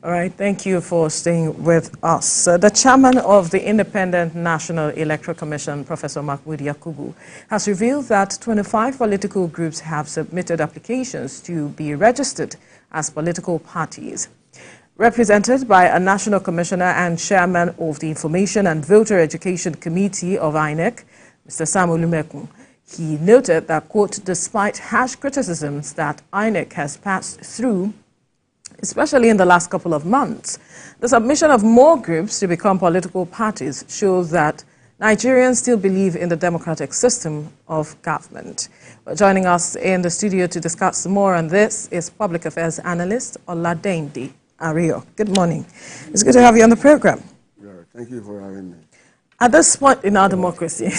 All right, thank you for staying with us. The chairman of the Independent National Electoral Commission, Professor Mahmood Yakubu, has revealed that 25 political groups have submitted applications to be registered as political parties. Represented by a national commissioner and chairman of the Information and Voter Education Committee of INEC, Mr. Sam Olumekun, he noted that, quote, despite harsh criticisms that INEC has passed through, especially in the last couple of months, the submission of more groups to become political parties shows that Nigerians still believe in the democratic system of government. Joining us in the studio to discuss more on this is public affairs analyst Oladende Ario. Good morning. It's good to have you on the program. Yeah, thank you for having me. At this point in our democracy,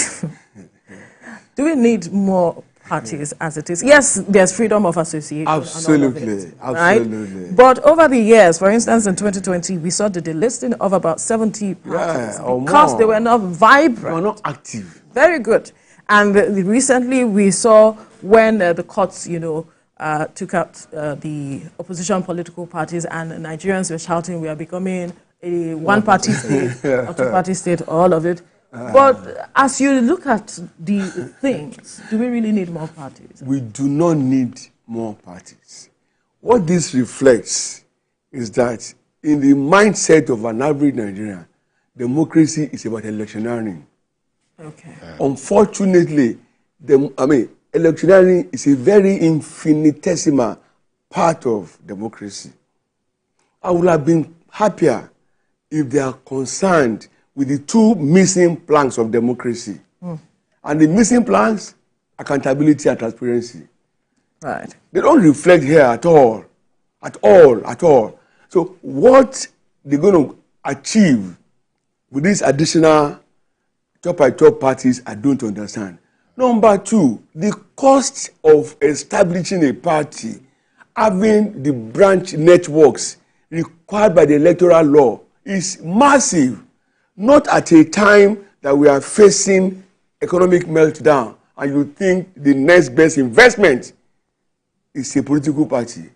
do we need more parties as it is? Yes, there's freedom of association. Absolutely, absolutely. Right? But over the years, for instance, in 2020, we saw the delisting of about 70 parties because they were not vibrant. They were not active. Very good. And recently we saw when the courts, took out the opposition political parties and Nigerians were shouting, we are becoming a one-party state, a two-party state, all of it. But as you look at the things, do we really need more parties? We do not need more parties. What this reflects is that in the mindset of an average Nigerian, democracy is about electioneering. Okay. Unfortunately, electioneering is a very infinitesimal part of democracy. I would have been happier if they are concerned with the two missing planks of democracy. And the missing planks, accountability and transparency. Right. They don't reflect here at all. At all, at all. So what they're going to achieve with these additional top-by-top parties, I don't understand. Number two, the cost of establishing a party, having the branch networks required by the electoral law is massive. Not at a time that we are facing economic meltdown and you think the next best investment is a political party.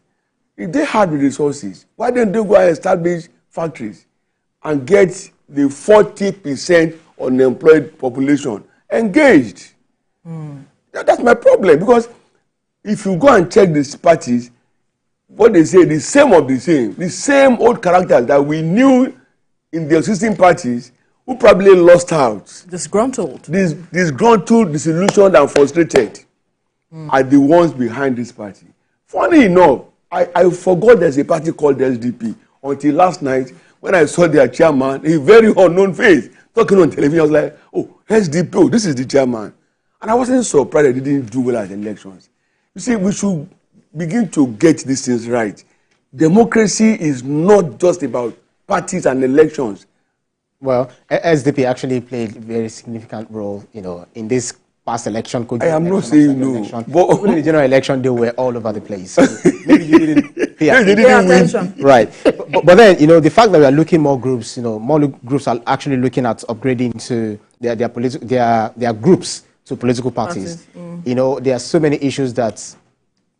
If they had the resources, why don't they go and establish factories and get the 40% unemployed population engaged? That's my problem, because if you go and check these parties, what they say, the same old characters that we knew in the existing parties who probably lost out. Disgruntled. Disgruntled, disillusioned, and frustrated are the ones behind this party. Funny enough, I forgot there's a party called SDP until last night when I saw their chairman, a very unknown face, talking on television. I was like, oh, SDP, oh, this is the chairman. And I wasn't surprised they didn't do well at the elections. You see, we should begin to get these things right. Democracy is not just about parties and elections. Well, SDP actually played a very significant role, in this past election. I am not saying no. But even in the general election, they were all over the place. So maybe you didn't pay attention. Right. But then, the fact that we are looking more groups, more groups are actually looking at upgrading to their groups to political parties. There are so many issues that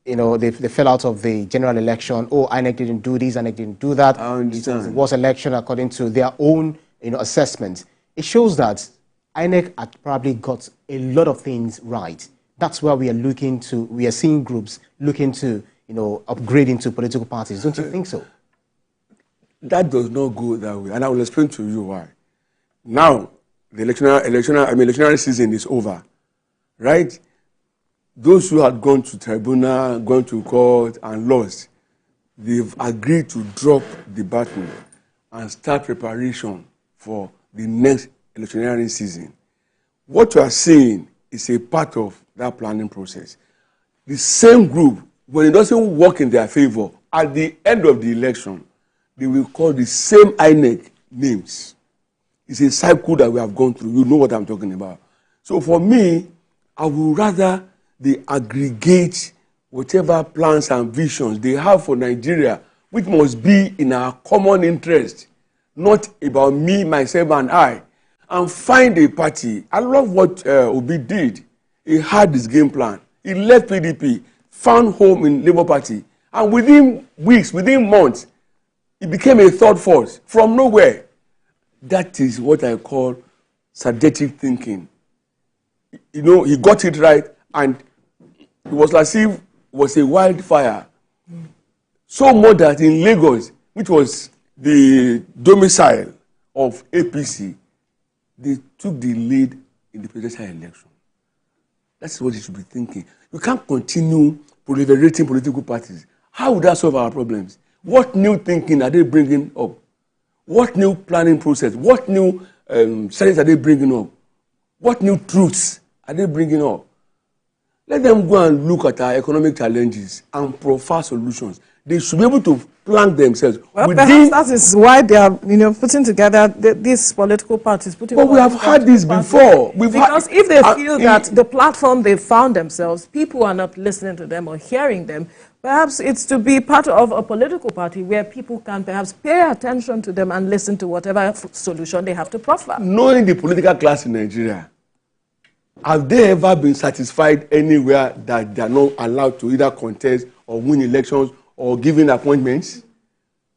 they fell out of the general election. Oh, INEC didn't do this, INEC didn't do that. I understand. It was election according to their own assessment. It shows that INEC had probably got a lot of things right. That's where we are seeing groups looking to, upgrade into political parties. Don't you think so? That does not go that way. And I will explain to you why. Now, the electionary season is over, right? Those who had gone to tribunal, gone to court and lost, they've agreed to drop the baton and start preparation for the next electionary season. What you are saying is a part of that planning process. The same group, when it doesn't work in their favor, at the end of the election, they will call the same INEC names. It's a cycle that we have gone through. You know what I'm talking about. So for me, I would rather they aggregate whatever plans and visions they have for Nigeria, which must be in our common interest, not about me, myself, and I, and find a party. I love what Obi did. He had this game plan. He left PDP, found home in Labour Party, and within weeks, within months, It became a third force from nowhere. That is what I call strategic thinking. You know, he got it right, and it was as if it was a wildfire. So much that in Lagos, which was the domicile of APC, they took the lead in the presidential election. That's what you should be thinking. You can't continue proliferating political parties. How would that solve our problems? What new thinking are they bringing up? What new planning process? What new studies are they bringing up? What new truths are they bringing up? Let them go and look at our economic challenges and provide solutions. They should be able to plan themselves. Well, perhaps that is why they are, putting together these political parties. But we have had this before. Because if they feel that the platform they found themselves, people are not listening to them or hearing them, perhaps it's to be part of a political party where people can perhaps pay attention to them and listen to whatever solution they have to proffer. Knowing the political class in Nigeria, have they ever been satisfied anywhere that they are not allowed to either contest or win elections or giving appointments?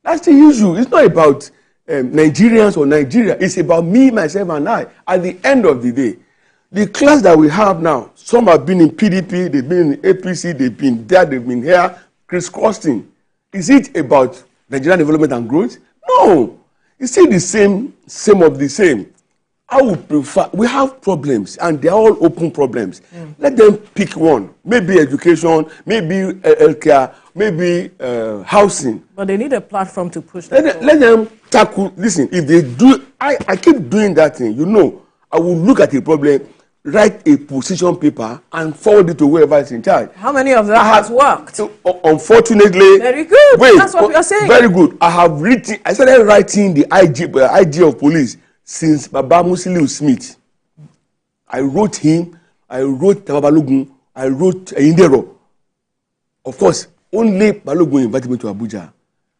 That's the issue. It's not about Nigerians or Nigeria. It's about me, myself, and I. At the end of the day, the class that we have now, some have been in PDP, they've been in APC, they've been there, they've been here, crisscrossing. Is it about Nigerian development and growth? No. It's still the same of the same. I would prefer, we have problems, and they're all open problems. Let them pick one. Maybe education, maybe healthcare, maybe housing. But they need a platform to push them. Let them tackle, listen, if they do, I keep doing that thing, I will look at a problem, write a position paper, and forward it to whoever is in charge. How many of that has worked? Unfortunately. Very good. Wait, that's what we are saying. Very good. I started writing the IG of police since Baba Musiliu Smith. I wrote him, I wrote Tababalogun, I wrote Indero. Of course, only Balogun invited me to Abuja.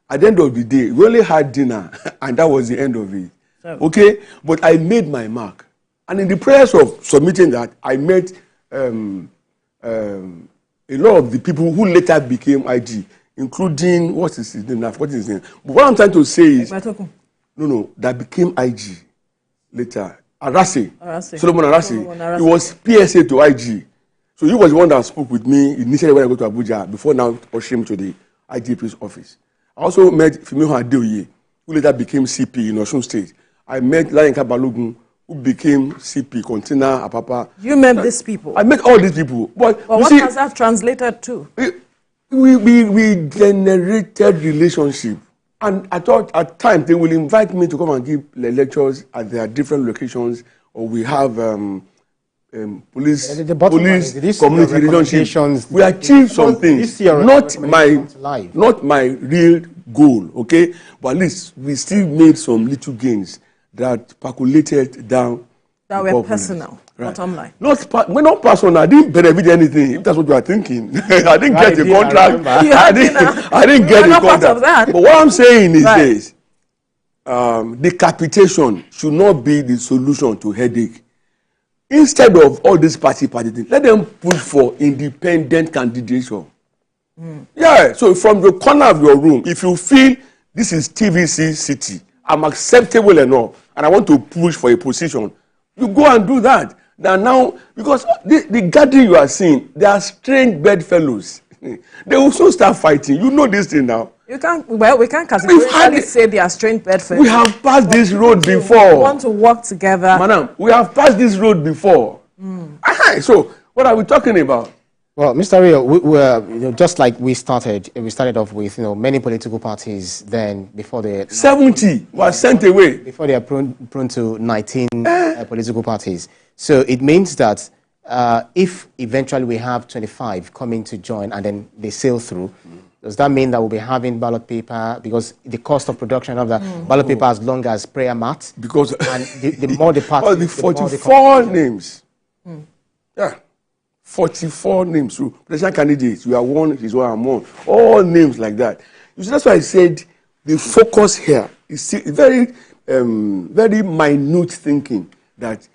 At the end of the day, we only had dinner, and that was the end of it. Okay? But I made my mark. And in the process of submitting that, I met a lot of the people who later became IG, including, what is his name? What is his name? But what I'm trying to say is, that became IG later. Arase. Solomon Arase. He was PSA to IG. So he was the one that spoke with me initially when I go to Abuja, before now ushering to the IGP's office. I also met Fimiho Adeoye, who later became CP in Osun State. I met Layinka Balogun, who became CP, Container, Apapa. You met these people? I met all these people. But what has that translated to? We generated relationship. And I thought at times they will invite me to come and give lectures at their different locations, or we have police community relations. We achieved something. Not my real goal, okay? But at least we still made some little gains that percolated down. That were personal, right. Bottom line. Not personal. I didn't benefit anything, if that's what you are thinking. I didn't get a contract. I didn't get a contract. But what I'm saying is this. Decapitation should not be the solution to headache. Instead of all this party thing, let them push for independent candidature. Yeah, so from the corner of your room, if you feel this is TVC city, I'm acceptable enough, and I want to push for a position, you go and do that. Now, because the gathering you are seeing, they are strange bedfellows. They will soon start fighting. You know this thing now. We can't categorically say they are strange bedfellows. We have passed this road before. We want to work together. Madam, we have passed this road before. So, what are we talking about? Well, Mr. Rio, we're just like we started off with, many political parties then before the 70 were sent away. Before they are prone to 19 political parties. So it means that if eventually we have 25 coming to join and then they sail through, does that mean that we'll be having ballot paper, because the cost of production of the ballot paper as long as prayer mat? Because and the more the parties, the 44 names. Yeah. 44 names. So presidential candidates, you are one, he's one, I'm one. All names like that. You see, that's why I said the focus here is very, very minute thinking that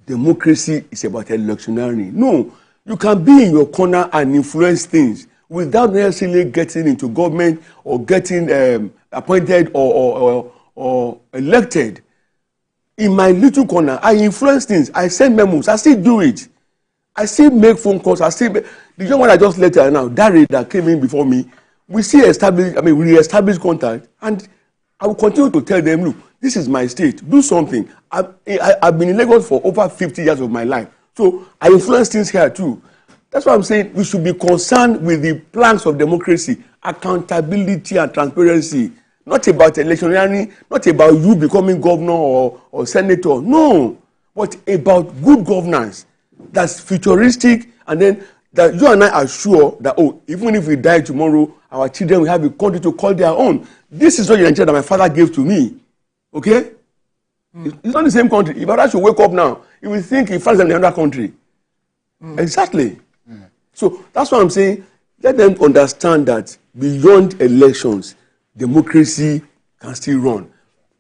democracy is about electioneering. No, you can be in your corner and influence things, without necessarily getting into government or getting appointed or elected. In my little corner, I influence things. I send memos. I still do it. I still make phone calls. The young one I just let her now, that came in before me, we re-establish contact, and I will continue to tell them, look, this is my state. Do something. I've been in Lagos for over 50 years of my life. So I influence things here too. That's why I'm saying we should be concerned with the planks of democracy, accountability and transparency. Not about electioneering, not about you becoming governor or senator. No, but about good governance that's futuristic, and then that you and I are sure that, even if we die tomorrow, our children will have a country to call their own. This is not the Nigeria that my father gave to me. Okay? It's not the same country. If I should wake up now, you will think he finds in another country. Exactly. So that's what I'm saying. Let them understand that beyond elections, democracy can still run.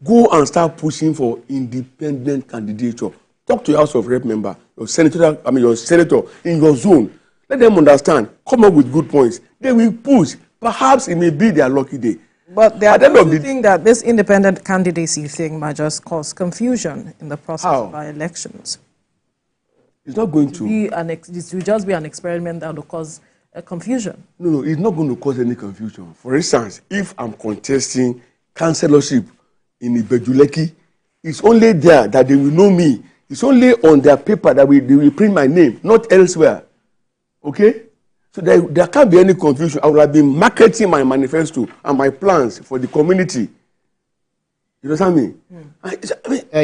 Go and start pushing for independent candidature. Talk to your House of Rep member, your senator in your zone. Let them understand. Come up with good points. They will push. Perhaps it may be their lucky day. But there are those who think that this independent candidacy thing might just cause confusion in the process of our elections. It's not going to. It will just be an experiment that will cause confusion. No, it's not going to cause any confusion. For instance, if I'm contesting councillorship in Ibejuleki, it's only there that they will know me. It's only on their paper that they will print my name, not elsewhere. Okay? So there can't be any confusion. I will have been marketing my manifesto and my plans for the community. You understand me?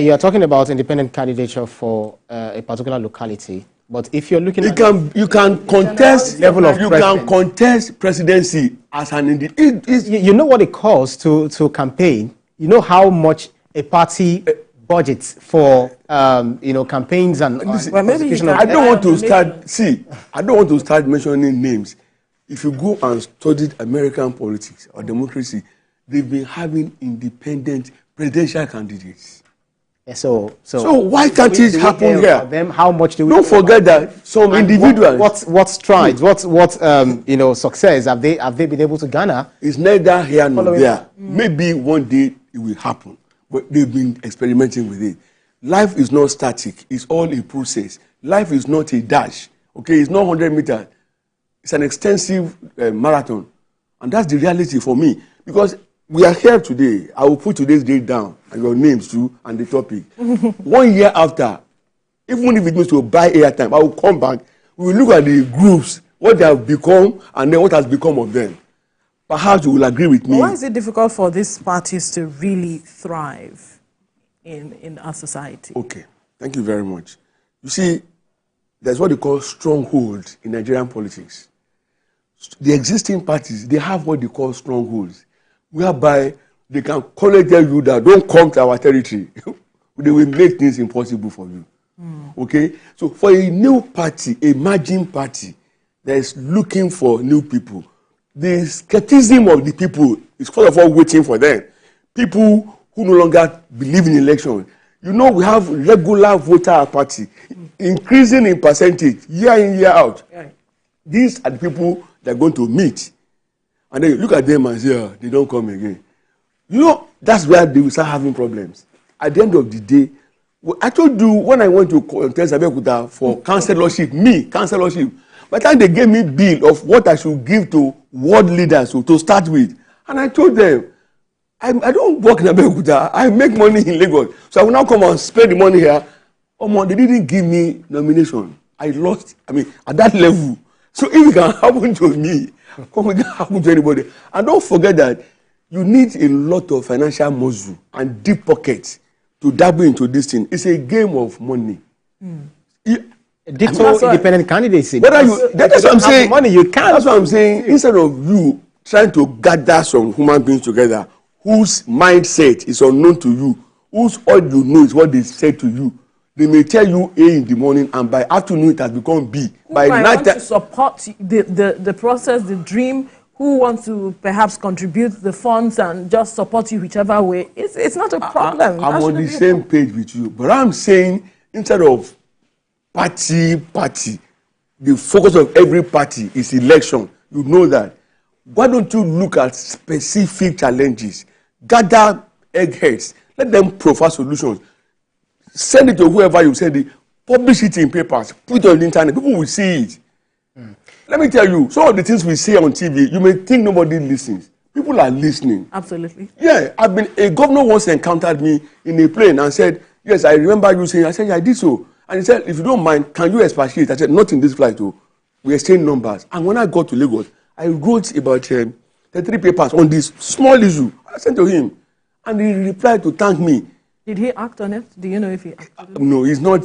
You are talking about independent candidature for a particular locality, but if you're looking at you can contest level of can contest presidency as an individual. You know what it costs to campaign. You know how much a party budgets for campaigns and I don't want to start. See, I don't want to start mentioning names. If you go and study American politics or democracy, they've been having independent presidential candidates. Yeah, so why can't it happen here? Them, how much do we don't forget that some individuals. What strides, what success have they been able to garner? It's neither here nor there. Maybe one day it will happen, but they've been experimenting with it. Life is not static; it's all a process. Life is not a dash. Okay, it's not 100 meters. It's an extensive marathon, and that's the reality for me. Because we are here today. I will put today's date down and your names too and the topic. 1 year after, even if it means to buy airtime, I will come back. We will look at the groups, what they have become, and then what has become of them. Perhaps you will agree with me. Why is it difficult for these parties to really thrive in our society? Okay, thank you very much. You see, there's what they call strongholds in Nigerian politics. The existing parties, they have what they call strongholds, whereby they can call tell you that don't come to our territory. They will make things impossible for you. Okay? So for a new party, a emerging party that is looking for new people, the skepticism of the people is first of all waiting for them. People who no longer believe in election. You know, we have regular voter party increasing in percentage year in, year out. Right. These are the people they're going to meet. And then you look at them and say, they don't come again. You know, that's where they will start having problems. At the end of the day, I told you when I went to contest Abeokuta for councillorship, by the time they gave me bill of what I should give to world leaders to start with, and I told them, I don't work in Abeokuta, I make money in Lagos, so I will now come and spend the money here. They didn't give me nomination. I lost, at that level. So if it can happen to me, it can happen to anybody. And don't forget that you need a lot of financial muscle and deep pockets to dabble into this thing. It's a game of money. Independent candidacy. That's what I'm saying. Money, you can't. That's what I'm saying. Instead of you trying to gather some human beings together whose mindset is unknown to you, whose all you know is what they say to you, they may tell you A in the morning, and by afternoon it has become B. By night, want to support the process, the dream. Who wants to perhaps contribute the funds and just support you whichever way? It's not a problem. I'm on the same page with you, but I'm saying instead of party, the focus of every party is election. you know that. Why don't you look at specific challenges? Gather eggheads. Let them profile solutions. Send it to whoever you send it. Publish it in papers. Put it on the internet. People will see it. Let me tell you, some of the things we say on TV, you may think nobody listens. People are listening. Absolutely. Yeah, a governor once encountered me in a plane and said, yes, I remember you saying, I said, yeah, I did so. And he said, if you don't mind, can you expatiate? I said, not in this flight, though. We exchanged numbers. And when I got to Lagos, I wrote about 33 papers on this small issue. I sent to him. And he replied to thank me. Did he act on it? Do you know if he acted? No, he's not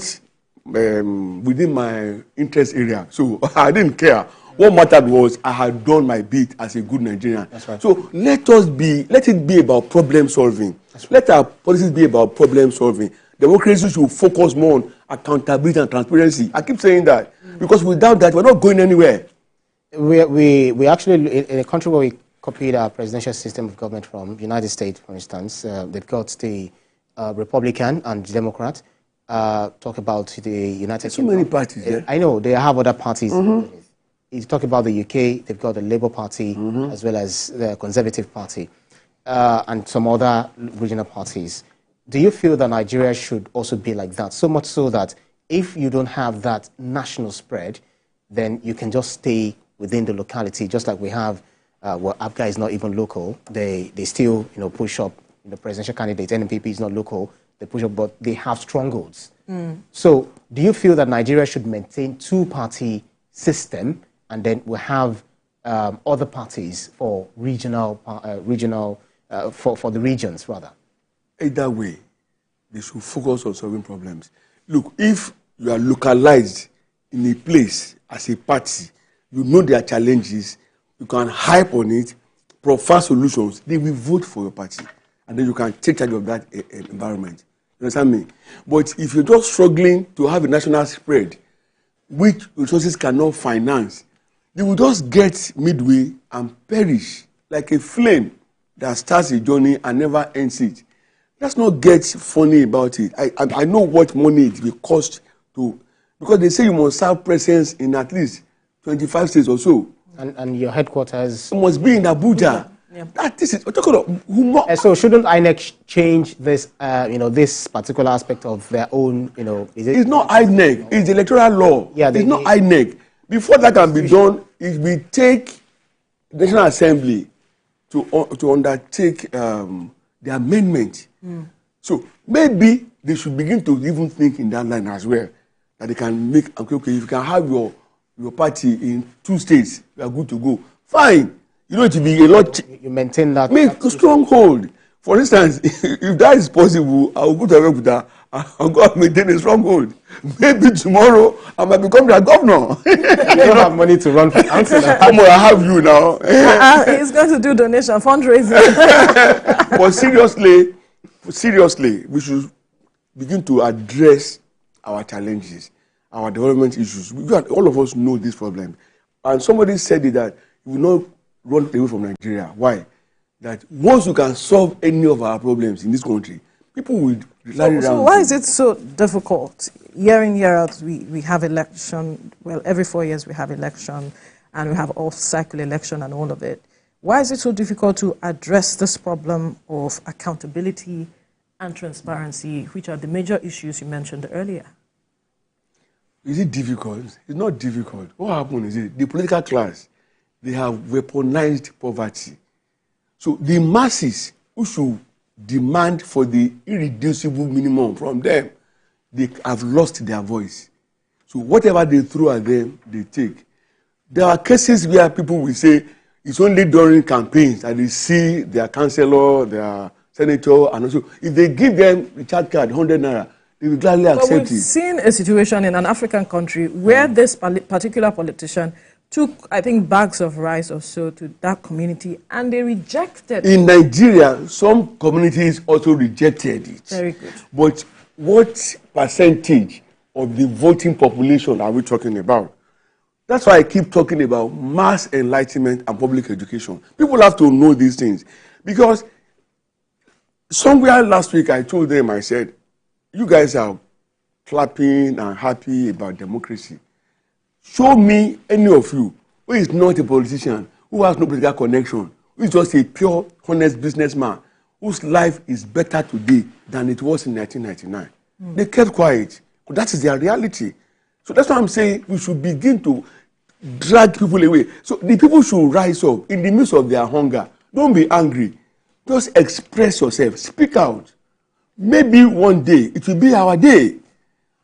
within my interest area. So I didn't care. What mattered was I had done my bit as a good Nigerian. That's right. So let it be about problem solving. Right. Let our policies be about problem solving. Democracy should focus more on accountability and transparency. I keep saying that because without that, we're not going anywhere. We actually, in a country where we copied our presidential system of government from United States, for instance, they've got the Republican and Democrat. Talk about the United Kingdom. So many parties there. I know, they have other parties. You talk about the UK, they've got the Labour Party as well as the Conservative Party and some other regional parties. Do you feel that Nigeria should also be like that? So much so that if you don't have that national spread, then you can just stay within the locality, just like we have, well, APGA is not even local. They still push up the presidential candidate. NPP is not local. They push up, but they have strongholds. So do you feel that Nigeria should maintain two-party system and then we'll have other parties for regional, for the regions, rather? Either way, they should focus on solving problems. Look, if you are localized in a place as a party, you know their challenges, you can hype on it, profile solutions, they will vote for your party. And then you can take charge of that environment. You understand me? But if you're just struggling to have a national spread, which resources cannot finance, you will just get midway and perish like a flame that starts a journey and never ends it. Let's not get funny about it. I know what money it will cost to, because they say you must have presence in at least 25 states or so. And your headquarters? It must be in Abuja. Yeah. This is talking of humor. So shouldn't INEC change this, this particular aspect of their own, It's not INEC. It's the electoral law. Yeah, it's not INEC. Before that can be done, it will take the National Assembly to undertake the amendment. So maybe they should begin to even think in that line as well, that they can make, okay, if you can have your party in 2 states, you are good to go. Fine. You know, it will be a lot. You maintain that. Make a stronghold. For instance, if that is possible, I will go to Abuja. I'll go and maintain a stronghold. Maybe tomorrow I might become their governor. You don't have money to run for council. I have you now. He's going to do donation, fundraising. But seriously, we should begin to address our challenges, our development issues. All of us know this problem. And somebody said it that we will not run away from Nigeria. Why? That once you can solve any of our problems in this country, people will rally around. So why is it so difficult? Year in, year out, we have election. Well, every 4 years we have election, and we have off-cycle election and all of it. Why is it so difficult to address this problem of accountability and transparency, which are the major issues you mentioned earlier? Is it difficult? It's not difficult. What happened is the political class, they have weaponized poverty. So the masses who should demand for the irreducible minimum from them, they have lost their voice. So whatever they throw at them, they take. There are cases where people will say it's only during campaigns that they see their councillor, their senator, and also if they give them the chat card, 100 naira, they will gladly accept it. We've seen a situation in an African country where this particular politician took, I think, bags of rice or so to that community, and they rejected it. In Nigeria, some communities also rejected it. Very good. But what percentage of the voting population are we talking about? That's why I keep talking about mass enlightenment and public education. People have to know these things. Because somewhere last week I told them, I said, you guys are clapping and happy about democracy. Show me any of you who is not a politician, who has no political connection, who is just a pure, honest businessman, whose life is better today than it was in 1999. They kept quiet. That is their reality. So that's why I'm saying we should begin to drag people away. So the people should rise up in the midst of their hunger. Don't be angry. Just express yourself. Speak out. Maybe one day it will be our day.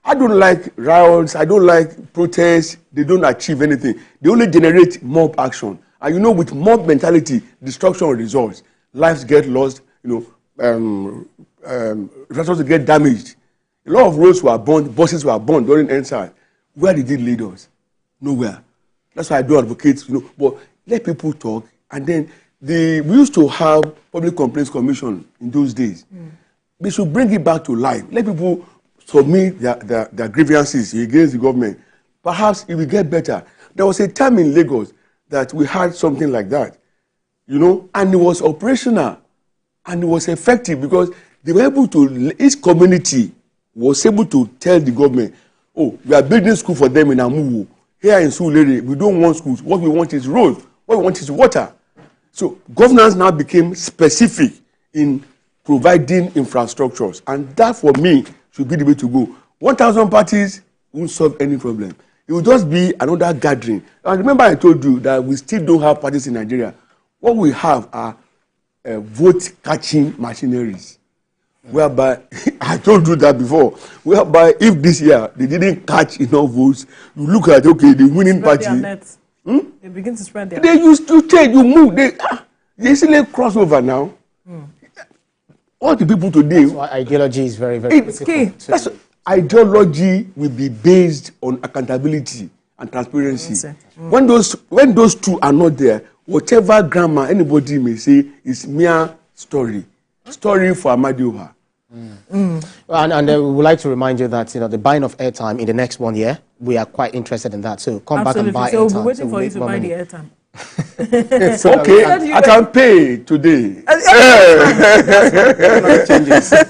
I don't like riots. I don't like protests. They don't achieve anything. They only generate mob action. And you know, with mob mentality, destruction results. Lives get lost. You know, infrastructure get damaged. A lot of roads were burned. Buses were burned during NSAR. Where did it lead us? Nowhere. That's why I do advocate. You know, but let people talk. And then we used to have public complaints commission in those days. They should bring it back to life. Let people submit their grievances against the government. Perhaps it will get better. There was a time in Lagos that we had something like that, you know, and it was operational and it was effective because they were able to, each community was able to tell the government, oh, we are building school for them in Amuwu. Here in Sulere, we don't want schools. What we want is roads. What we want is water. So governance now became specific in providing infrastructures. And that, for me, should be the way to go. 1,000 parties won't solve any problem. It will just be another gathering. And remember I told you that we still don't have parties in Nigeria. What we have are vote-catching machineries. Whereby, I told you that before, whereby if this year they didn't catch enough votes, you look at, okay, the winning party. They begin to spread their They used to change, you move, they still cross over now. All the people today. That's why ideology is very, very it's key. That's ideology will be based on accountability and transparency. When those two are not there, whatever grammar anybody may say is mere story for Amadioha. And we would like to remind you that, you know, the buying of airtime in the next 1 year, we are quite interested in that. So come back and buy airtime. So we'll be waiting for you to buy the airtime. Okay, I can pay today.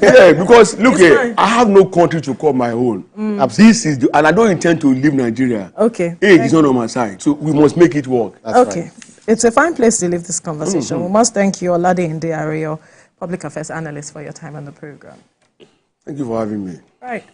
Yeah, because look, I have no country to call my own. This is and I don't intend to leave Nigeria. Okay, age is not on my side, so we must make it work. That's okay, right. It's a fine place to leave this conversation. We must thank you, Olade Ndiario, public affairs analyst, for your time on the program. Thank you for having me. Right.